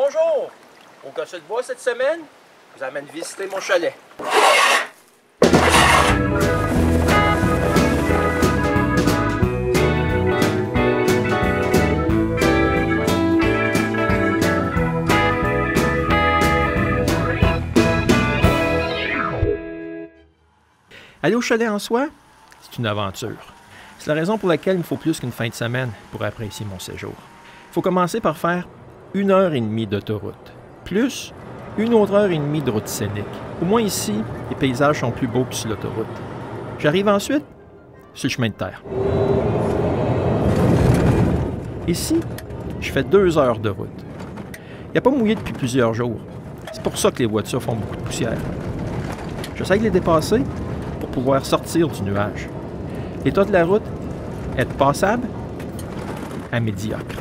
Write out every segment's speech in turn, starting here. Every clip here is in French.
Bonjour! Au Gosset de Bois cette semaine, je vous amène visiter mon chalet. Aller au chalet en soi, c'est une aventure. C'est la raison pour laquelle il me faut plus qu'une fin de semaine pour apprécier mon séjour. Il faut commencer par faire 1h30 d'autoroute, plus 1h30 de route scénique. Au moins ici, les paysages sont plus beaux que sur l'autoroute. J'arrive ensuite sur le chemin de terre. Ici, je fais 2 heures de route. Il n'y a pas mouillé depuis plusieurs jours. C'est pour ça que les voitures font beaucoup de poussière. J'essaie de les dépasser pour pouvoir sortir du nuage. L'état de la route est passable à médiocre.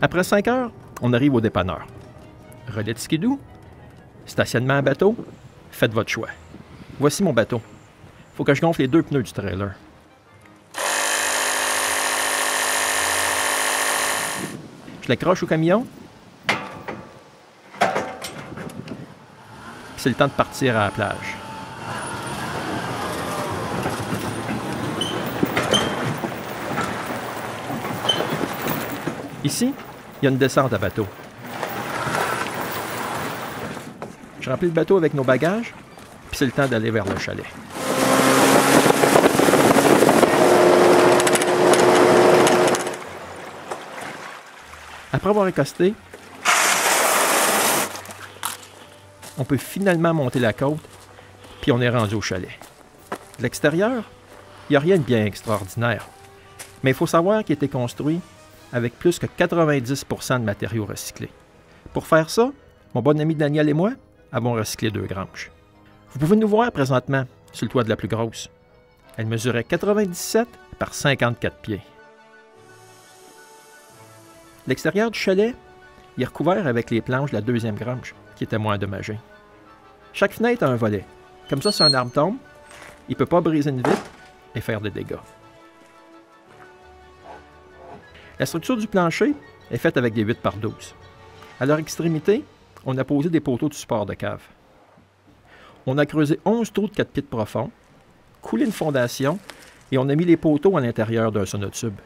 Après 5 heures, on arrive au dépanneur. Relais de skidoo, stationnement à bateau, faites votre choix. Voici mon bateau. Il faut que je gonfle les 2 pneus du trailer. Je l'accroche au camion. C'est le temps de partir à la plage. Ici, il y a une descente à bateau. Je remplis le bateau avec nos bagages, puis c'est le temps d'aller vers le chalet. Après avoir accosté, on peut finalement monter la côte, puis on est rendu au chalet. De l'extérieur, il n'y a rien de bien extraordinaire, mais il faut savoir qu'il a été construit avec plus que 90% de matériaux recyclés. Pour faire ça, mon bon ami Daniel et moi avons recyclé 2 granges. Vous pouvez nous voir présentement sur le toit de la plus grosse. Elle mesurait 97 par 54 pieds. L'extérieur du chalet, il est recouvert avec les planches de la 2e grange, qui était moins endommagée. Chaque fenêtre a un volet. Comme ça, si un arbre tombe, il ne peut pas briser une vitre et faire des dégâts. La structure du plancher est faite avec des 8 par 12. À leur extrémité, on a posé des poteaux de support de cave. On a creusé 11 trous de 4 pieds de profond, coulé une fondation et on a mis les poteaux à l'intérieur d'un sonotube.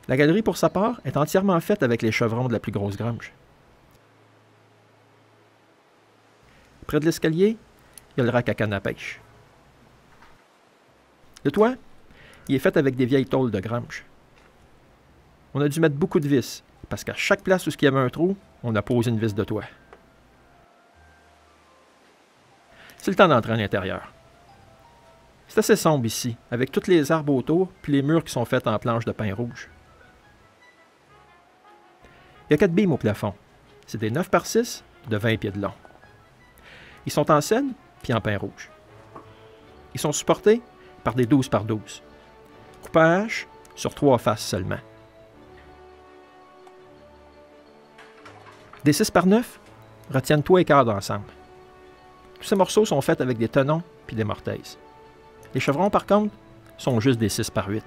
La galerie, pour sa part, est entièrement faite avec les chevrons de la plus grosse grange. Près de l'escalier, il y a le rack à canne à pêche. Le toit, il est fait avec des vieilles tôles de grange. On a dû mettre beaucoup de vis, parce qu'à chaque place où il y avait un trou, on a posé une vis de toit. C'est le temps d'entrer à l'intérieur. C'est assez sombre ici, avec tous les arbres autour, puis les murs qui sont faits en planches de pin rouge. Il y a 4 beams au plafond. C'est des 9 par 6 de 20 pieds de long. Ils sont en scène puis en pin rouge. Ils sont supportés par des 12 par 12. Coupés à hache sur 3 faces seulement. Des 6 par 9 retiennent toit et cadre ensemble. Tous ces morceaux sont faits avec des tenons puis des mortaises. Les chevrons, par contre, sont juste des 6 par 8.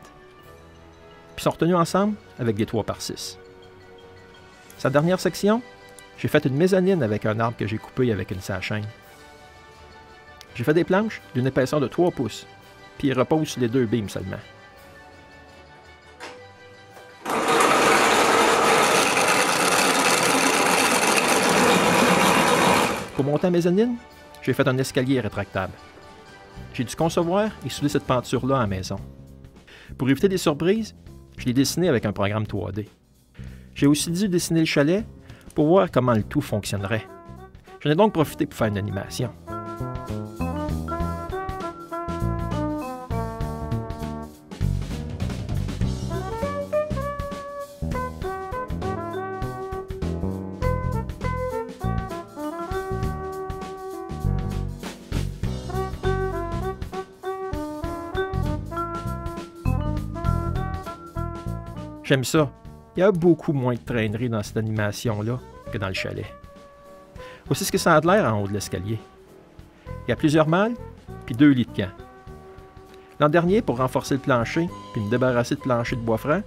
Puis sont retenus ensemble avec des 3 par 6. Sa dernière section, j'ai fait une mezzanine avec un arbre que j'ai coupé avec une scie à chaîne. J'ai fait des planches d'une épaisseur de 3 pouces, puis ils reposent sur les 2 beams seulement. Pour monter en mezzanine, j'ai fait un escalier rétractable. J'ai dû concevoir et souder cette peinture-là à la maison. Pour éviter des surprises, je l'ai dessiné avec un programme 3D. J'ai aussi dû dessiner le chalet pour voir comment le tout fonctionnerait. J'en ai donc profité pour faire une animation. J'aime ça. Il y a beaucoup moins de traînerie dans cette animation-là que dans le chalet. Voici ce que ça a de l'air en haut de l'escalier. Il y a plusieurs malles puis 2 lits de camp. L'an dernier, pour renforcer le plancher puis me débarrasser de plancher de bois franc,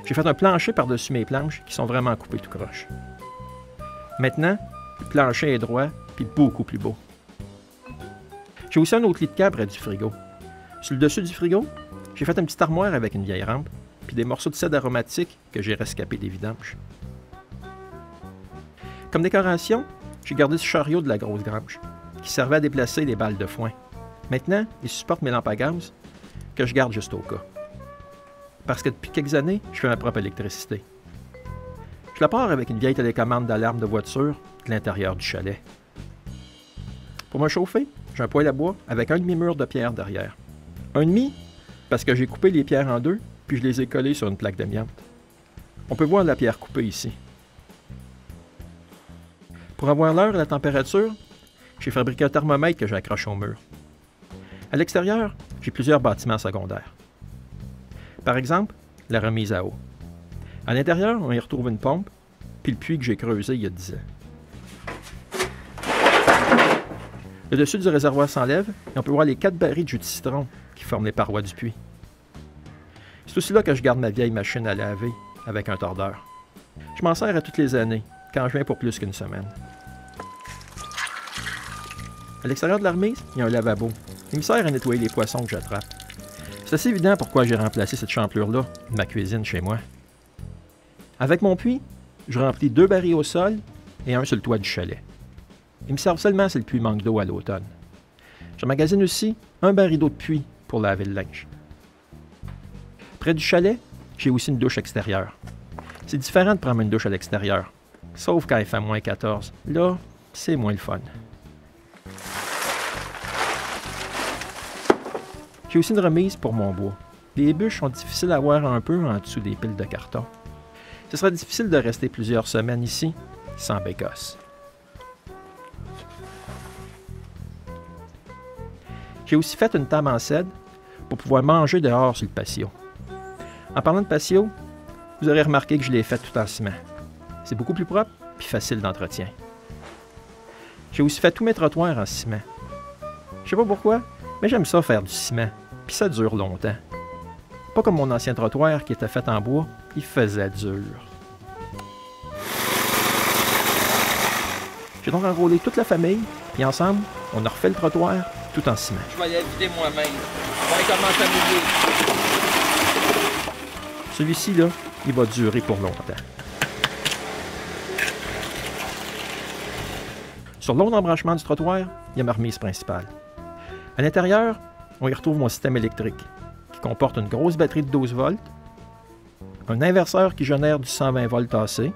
j'ai fait un plancher par-dessus mes planches qui sont vraiment coupées tout croche. Maintenant, le plancher est droit puis beaucoup plus beau. J'ai aussi un autre lit de camp près du frigo. Sur le dessus du frigo, j'ai fait une petite armoire avec une vieille rampe puis des morceaux de cèdre aromatique que j'ai rescapés des vidanges. Comme décoration, j'ai gardé ce chariot de la grosse grange qui servait à déplacer des balles de foin. Maintenant, il supporte mes lampes à gaz que je garde juste au cas. Parce que depuis quelques années, je fais ma propre électricité. Je la pars avec une vieille télécommande d'alarme de voiture de l'intérieur du chalet. Pour me chauffer, j'ai un poêle à bois avec un demi-mur de pierre derrière. Un demi, parce que j'ai coupé les pierres en deux, puis je les ai collées sur une plaque d'amiante. On peut voir la pierre coupée ici. Pour avoir l'heure et la température, j'ai fabriqué un thermomètre que j'accroche au mur. À l'extérieur, j'ai plusieurs bâtiments secondaires. Par exemple, la remise à eau. À l'intérieur, on y retrouve une pompe, puis le puits que j'ai creusé il y a 10 ans. Le dessus du réservoir s'enlève et on peut voir les 4 barils de jus de citron qui forment les parois du puits. C'est aussi là que je garde ma vieille machine à laver avec un tordeur. Je m'en sers à toutes les années, quand je viens pour plus qu'une semaine. À l'extérieur de la remise, il y a un lavabo. Il me sert à nettoyer les poissons que j'attrape. C'est assez évident pourquoi j'ai remplacé cette champlure-là de ma cuisine chez moi. Avec mon puits, je remplis 2 barils au sol et un sur le toit du chalet. Ils me servent seulement si le puits manque d'eau à l'automne. Je magasine aussi un baril d'eau de puits pour laver le linge. Près du chalet, j'ai aussi une douche extérieure. C'est différent de prendre une douche à l'extérieur, sauf quand il fait moins 14. Là, c'est moins le fun. J'ai aussi une remise pour mon bois. Les bûches sont difficiles à voir un peu en dessous des piles de carton. Ce sera difficile de rester plusieurs semaines ici sans bécosse. J'ai aussi fait une table en cèdre pour pouvoir manger dehors sur le patio. En parlant de patio, vous aurez remarqué que je l'ai fait tout en ciment. C'est beaucoup plus propre et facile d'entretien. J'ai aussi fait tous mes trottoirs en ciment. Je sais pas pourquoi, mais j'aime ça faire du ciment, puis ça dure longtemps. Pas comme mon ancien trottoir qui était fait en bois, il faisait dur. J'ai donc enrôlé toute la famille, puis ensemble, on a refait le trottoir tout en ciment. Je vais aller vider moi-même. On va commencer à mouiller. Celui-ci, là, il va durer pour longtemps. Sur l'autre embranchement du trottoir, il y a ma remise principale. À l'intérieur, on y retrouve mon système électrique, qui comporte une grosse batterie de 12 volts, un inverseur qui génère du 120 volts AC,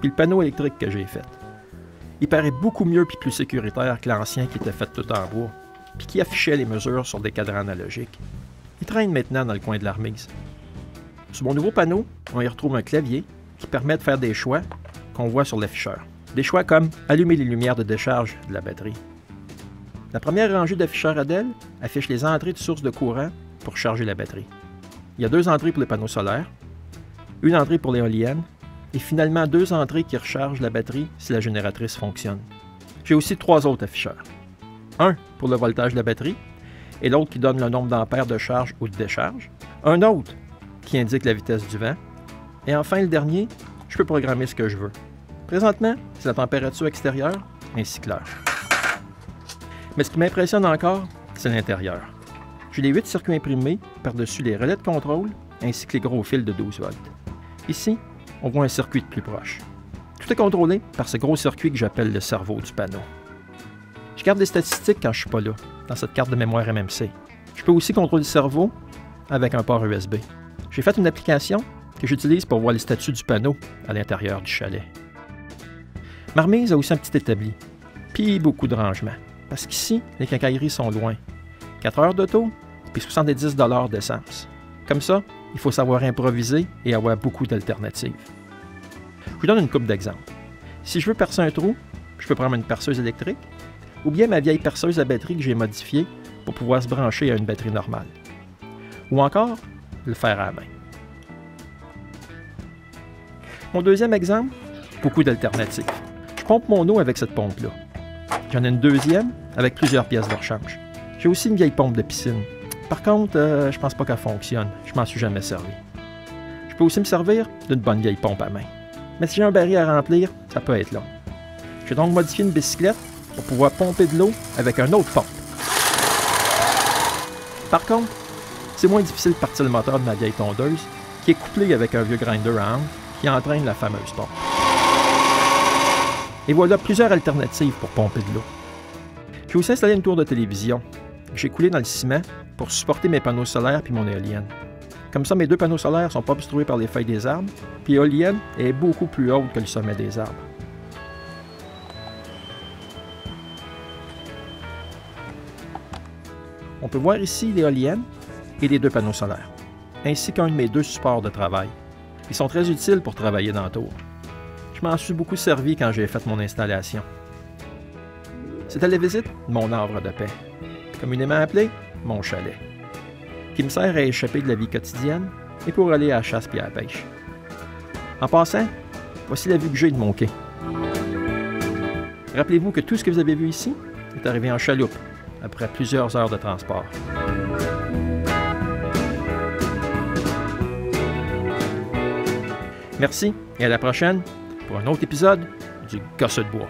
puis le panneau électrique que j'ai fait. Il paraît beaucoup mieux et plus sécuritaire que l'ancien qui était fait tout en bois, puis qui affichait les mesures sur des cadrans analogiques. Il traîne maintenant dans le coin de la remise. Sur mon nouveau panneau, on y retrouve un clavier qui permet de faire des choix qu'on voit sur l'afficheur. Des choix comme allumer les lumières de décharge de la batterie. La première rangée d'afficheurs Adel affiche les entrées de source de courant pour charger la batterie. Il y a 2 entrées pour les panneaux solaires, une entrée pour l'éolienne et finalement 2 entrées qui rechargent la batterie si la génératrice fonctionne. J'ai aussi 3 autres afficheurs. Un pour le voltage de la batterie et l'autre qui donne le nombre d'ampères de charge ou de décharge. Un autre qui indique la vitesse du vent. Et enfin le dernier, je peux programmer ce que je veux. Présentement, c'est la température extérieure ainsi que l'heure. Mais ce qui m'impressionne encore, c'est l'intérieur. J'ai les 8 circuits imprimés par-dessus les relais de contrôle ainsi que les gros fils de 12 volts. Ici, on voit un circuit de plus proche. Tout est contrôlé par ce gros circuit que j'appelle le cerveau du panneau. Je garde des statistiques quand je ne suis pas là, dans cette carte de mémoire MMC. Je peux aussi contrôler le cerveau avec un port USB. J'ai fait une application que j'utilise pour voir les statuts du panneau à l'intérieur du chalet. Ma remise a aussi un petit établi, puis beaucoup de rangements. Parce qu'ici, les quincailleries sont loin. 4 heures d'auto, puis 70 $ d'essence. Comme ça, il faut savoir improviser et avoir beaucoup d'alternatives. Je vous donne une couple d'exemples. Si je veux percer un trou, je peux prendre une perceuse électrique, ou bien ma vieille perceuse à batterie que j'ai modifiée pour pouvoir se brancher à une batterie normale. Ou encore, le faire à la main. Mon deuxième exemple, beaucoup d'alternatives. Je pompe mon eau avec cette pompe-là. J'en ai une deuxième avec plusieurs pièces de rechange. J'ai aussi une vieille pompe de piscine. Par contre, je pense pas qu'elle fonctionne. Je m'en suis jamais servi. Je peux aussi me servir d'une bonne vieille pompe à main. Mais si j'ai un baril à remplir, ça peut être long. J'ai donc modifié une bicyclette pour pouvoir pomper de l'eau avec un autre pompe. Par contre, c'est moins difficile de partir le moteur de ma vieille tondeuse qui est couplée avec un vieux grinder à angle qui entraîne la fameuse pompe. Et voilà plusieurs alternatives pour pomper de l'eau. J'ai aussi installé une tour de télévision que j'ai coulée dans le ciment pour supporter mes panneaux solaires puis mon éolienne. Comme ça, mes deux panneaux solaires ne sont pas obstrués par les feuilles des arbres, puis l'éolienne est beaucoup plus haute que le sommet des arbres. On peut voir ici l'éolienne et les deux panneaux solaires, ainsi qu'un de mes deux supports de travail. Ils sont très utiles pour travailler dans la tour. Je m'en suis beaucoup servi quand j'ai fait mon installation. C'était la visite de mon havre de paix, communément appelé mon chalet, qui me sert à échapper de la vie quotidienne et pour aller à la chasse puis à la pêche. En passant, voici la vue que j'ai de mon quai. Rappelez-vous que tout ce que vous avez vu ici est arrivé en chaloupe, après plusieurs heures de transport. Merci et à la prochaine pour un autre épisode du Gosseux de bois.